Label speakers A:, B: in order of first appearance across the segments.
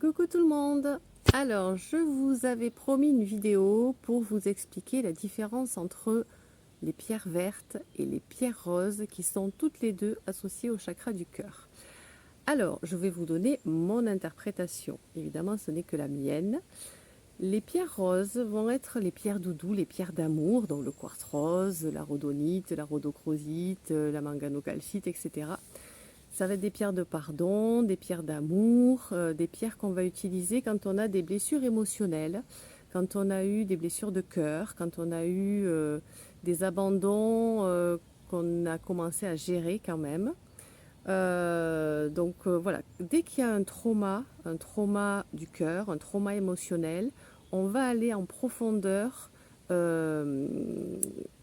A: Coucou tout le monde! Alors, je vous avais promis une vidéo pour vous expliquer la différence entre les pierres vertes et les pierres roses qui sont toutes les deux associées au chakra du cœur. Alors, je vais vous donner mon interprétation. Évidemment, ce n'est que la mienne. Les pierres roses vont être les pierres doudou, les pierres d'amour, donc le quartz rose, la rhodonite, la rhodochrosite, la manganocalcite, etc. Ça va être des pierres de pardon, des pierres d'amour, des pierres qu'on va utiliser quand on a des blessures émotionnelles, quand on a eu des blessures de cœur, quand on a eu des abandons qu'on a commencé à gérer quand même. Voilà, dès qu'il y a un trauma du cœur, un trauma émotionnel, on va aller en profondeur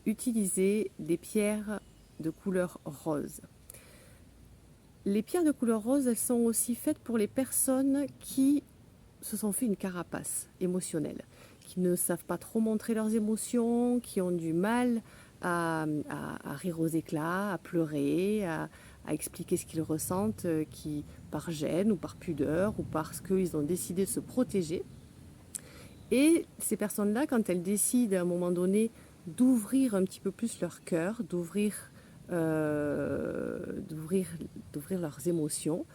A: utiliser des pierres de couleur rose. Les pierres de couleur rose, elles sont aussi faites pour les personnes qui se sont fait une carapace émotionnelle, qui ne savent pas trop montrer leurs émotions, qui ont du mal à rire aux éclats, à pleurer, à expliquer ce qu'ils ressentent, qui par gêne ou par pudeur ou parce qu'ils ont décidé de se protéger. Et ces personnes-là, quand elles décident à un moment donné d'ouvrir un petit peu plus leur cœur, d'ouvrir leurs émotions,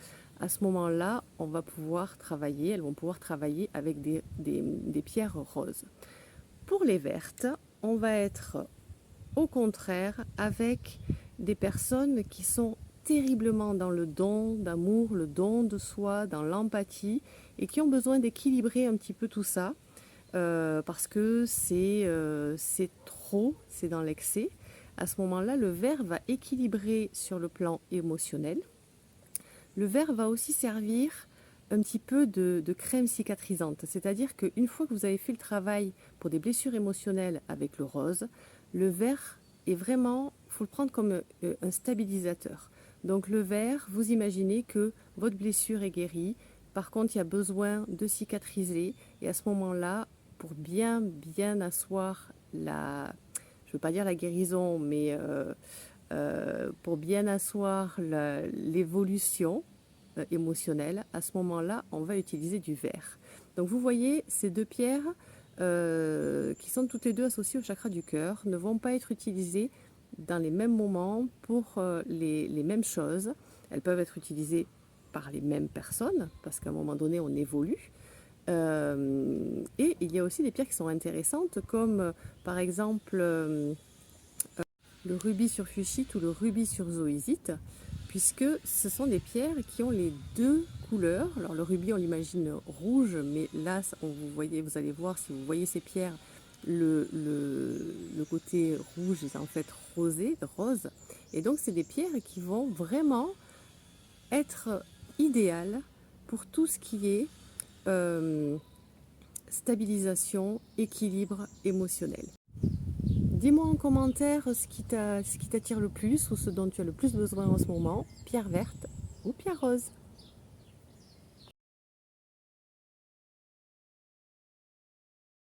A: à ce moment-là, on va pouvoir travailler, elles vont pouvoir travailler avec des pierres roses. Pour les vertes, on va être au contraire avec des personnes qui sont terriblement dans le don d'amour, le don de soi, dans l'empathie, et qui ont besoin d'équilibrer un petit peu tout ça, parce que c'est trop, c'est dans l'excès. À ce moment-là, le vert va équilibrer sur le plan émotionnel. Le vert va aussi servir un petit peu de crème cicatrisante, c'est-à-dire qu'une fois que vous avez fait le travail pour des blessures émotionnelles avec le rose, le vert est vraiment, il faut le prendre comme un stabilisateur. Donc le vert, vous imaginez que votre blessure est guérie, par contre il y a besoin de cicatriser, et à ce moment-là, pour bien asseoir la, je ne veux pas dire la guérison, mais pour bien asseoir l'évolution émotionnelle, à ce moment-là, on va utiliser du vert. Donc vous voyez, ces deux pierres qui sont toutes les deux associées au chakra du cœur ne vont pas être utilisées dans les mêmes moments pour les mêmes choses. Elles peuvent être utilisées par les mêmes personnes, parce qu'à un moment donné, on évolue. Et il y a aussi des pierres qui sont intéressantes, comme par exemple le rubis sur fuchsite ou le rubis sur zoésite, puisque ce sont des pierres qui ont les deux couleurs. Alors le rubis, on l'imagine rouge, mais là, vous allez voir, si vous voyez ces pierres, le côté rouge est en fait rosé, rose. Et donc, c'est des pierres qui vont vraiment être idéales pour tout ce qui est stabilisation, équilibre émotionnel. Dis-moi en commentaire ce qui t'attire le plus ou ce dont tu as le plus besoin en ce moment, pierre verte ou pierre rose.